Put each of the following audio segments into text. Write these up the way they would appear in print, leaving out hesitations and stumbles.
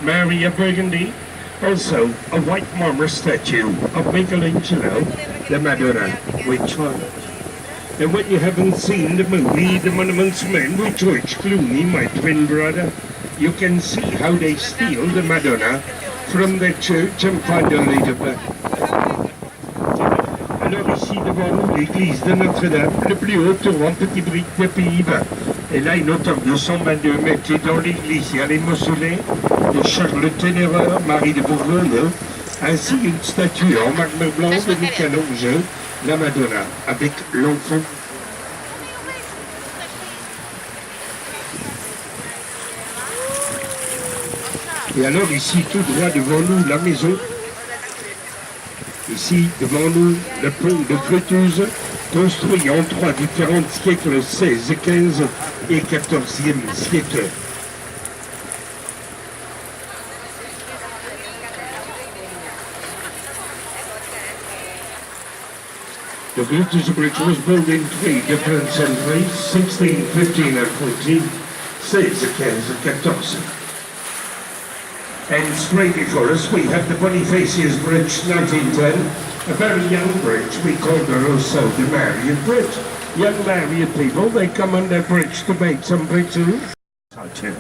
Mary of Burgundy. Also, a white marble statue of Michelangelo, the Madonna, which one? And when you haven't seen the movie The Monuments Men with George Clooney, my twin brother, you can see how they steal the Madonna from the church and find her later back. Alors ici devant nous, l'église de Notre-Dame, le plus haut tour en petit brique des Pays-Bas. Et là, une hauteur de 122 mètres. Et dans l'église, il y a les mausolées de Charles Ténéreur, Marie de Bourgogne, ainsi une statue en marbre blanc de Michel-Ange, la Madonna, avec l'enfant. Et alors ici, tout droit devant nous, la maison. Ici, devant nous, le pont de Creuse, construit en trois différents siècles, 16, 15 et 14e siècle. The British Bridge was built in three different centuries, 16, 15 and 14, 16, 15, 14. And straight before us we have the Bonifacius Bridge 1910, a very young bridge. We call her also the Marriott Bridge. Young married people, they come on that bridge to make some pictures. Touch it.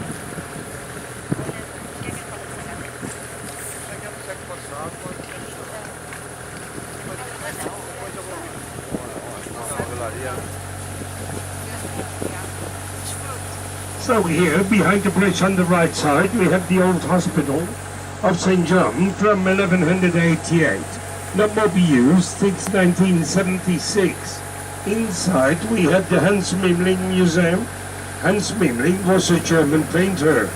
So here, behind the bridge on the right side, we have the old hospital of St. John from 1188. Not more be used since 1976. Inside we have the Hans Memling Museum. Hans Memling was a German painter.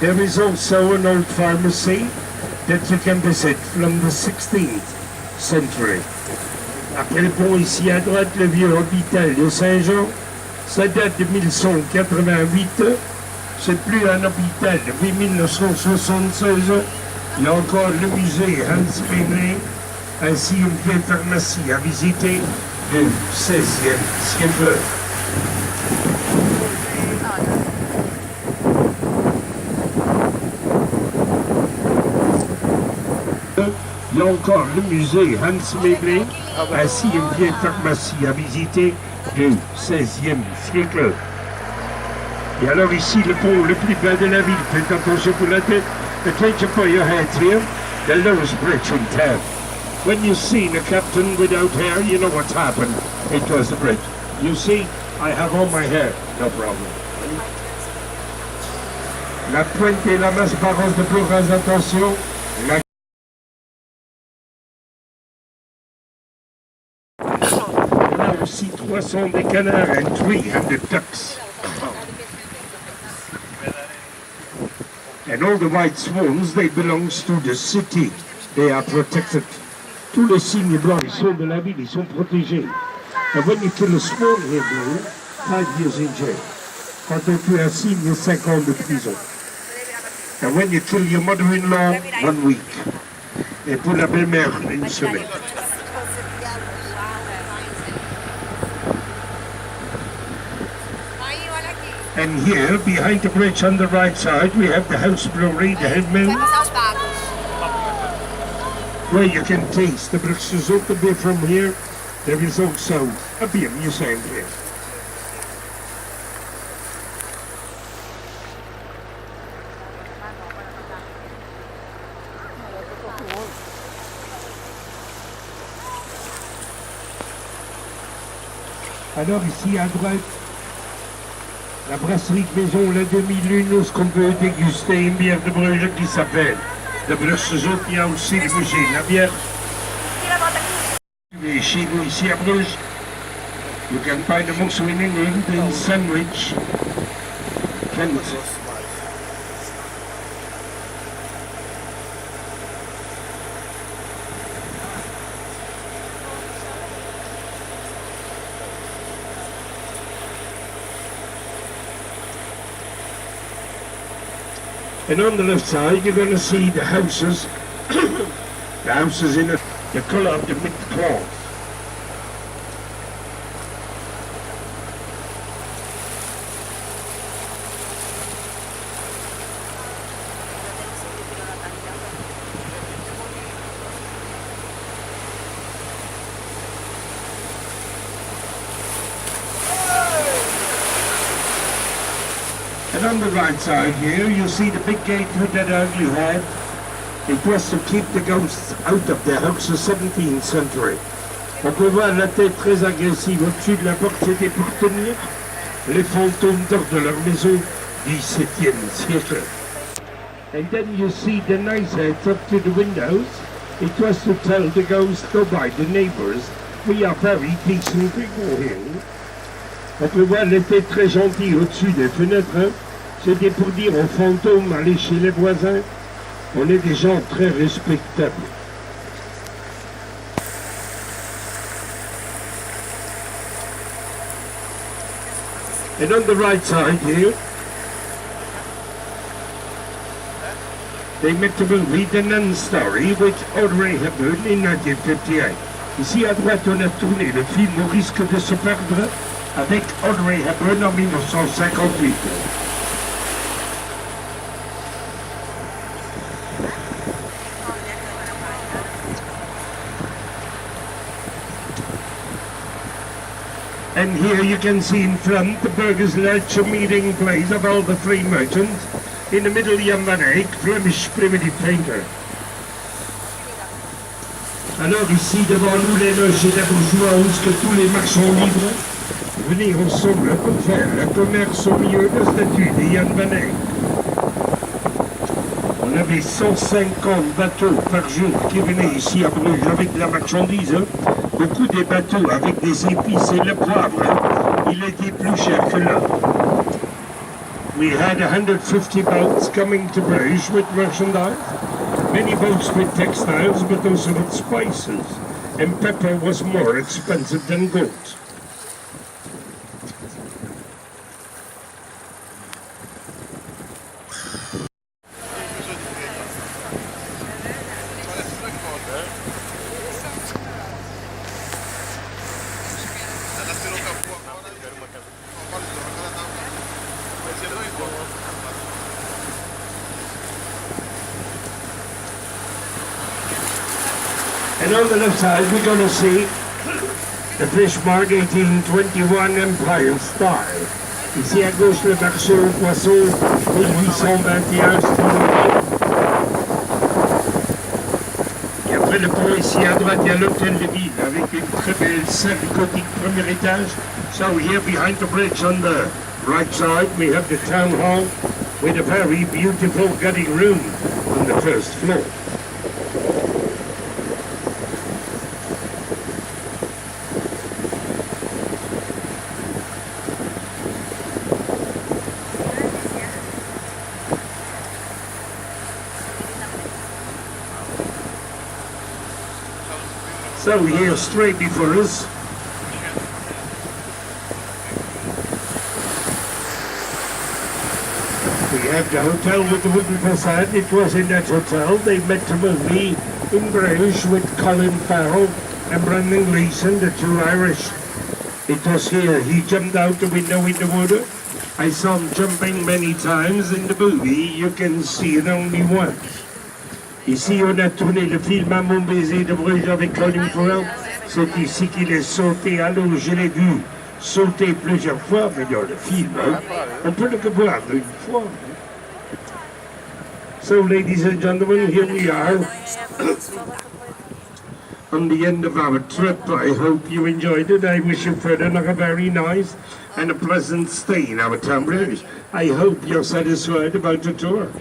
There is also an old pharmacy that you can visit from the 16th century. Après le pont ici à droite, le vieux hôpital de Saint-Jean. Ça date de 1188, c'est plus un hôpital depuis 1976. Il y a encore le musée Hans Memling, ainsi une vieille pharmacie à visiter du XVIe siècle. Il y a encore le musée Hans Memling, ainsi une vieille pharmacie à visiter du XVIe siècle. Et alors ici, le pont le plus bas de la ville, faites attention pour la tête. Attention for your heads here, the lowest bridge in town. When you see the captain without hair, you know what's happened. It was the bridge. You see, I have all my hair, no problem. La pointe et la masse parence de plus grande attention. La aussi 300 des canards and 300 ducks. And all the white swans, they belong to the city. They are protected. Tous les cygnes blancs, ils sont de la ville, ils sont protégés. And when you kill a swan here, blue, 5 years in jail. Quand on tue un cygne, 5 ans de prison. And when you kill your mother-in-law, 1 week. Et pour la belle-mère, 1 semaine. And here, behind the bridge on the right side, we have the house brewery, the Headman, where you can taste the Bruges open beer from here. There is also a beer museum here. Alors ici à droite, la brasserie de maison, la demi-lune, où ce qu'on peut déguster une bière de Bruges qui s'appelle de Bruges. Il y a aussi les bougies, la bière. Et chez nous ici à Bruges, you can find them also in England in Sandwich, Kent. And on the left side, you're going to see the houses, the houses in the colour of the mid-cloth. And on the right side here, you see the big gate with that ugly head. It was to keep the ghosts out of the house of 17th century. On peut voir la tête très agressive au-dessus de la porte, c'était pour tenir les fantômes hors de leur maison du 17e siècle. And then you see the nice heads up to the windows. It was to tell the ghosts, go by the neighbors, we are very decent people here. On peut voir les têtes très gentilles au-dessus des fenêtres. Hein. C'était pour dire aux fantômes, allez chez les voisins. On est des gens très respectables. And on the right side here, they met the movie The Nun Story with Audrey Hepburn in 1958. Ici à droite, on a tourné le film Au risque de se perdre avec Audrey Hepburn en 1958. And here you can see in front the Burgers Ledge meeting place of all the three merchants. In the middle, Jan van Eyck, Flemish primitive painter. Alors ici, devant nous, les loges et la bourgeoisie, que tous les marchands libres venir ensemble pour faire le commerce au milieu de la statue de Jan van Eyck. On avait 150 bateaux par jour qui venaient ici à Bruges avec de la marchandise. Beaucoup des bateaux avec des épices et le poivre, il était plus cher que là. We had 150 boats coming to Bruges with merchandise. Many boats with textiles, but also with spices. And pepper was more expensive than gold. And on the left side, we're going to see the fish mark 1821 Empire style. Ici à gauche, le marché aux poissons 1821 Et après le pont, ici à droite, il y a l'hôtel de ville avec une très belle salle gothique premier étage. So here behind the bridge on the right side, we have the town hall with a very beautiful gutting room on the first floor. So here, straight before us, we have the hotel with the wooden facade. It was in that hotel they met the movie in Bruges with Colin Farrell and Brendan Gleeson, the two Irish. It was here he jumped out the window in the water. I saw him jumping many times in the movie. You can see it only once. Ici, on a tourné le film à Mon baiser de Bruges avec Colin Farrell. C'est ici qu'il est sauté à l'eau. Je l'ai vu sauter plusieurs fois, mais dans le film, hein, on peut le voir une fois. So, ladies and gentlemen, here we are on the end of our trip. I hope you enjoyed it. I wish you further a very nice and a pleasant stay in our town Bruges. I hope you're satisfied about the tour.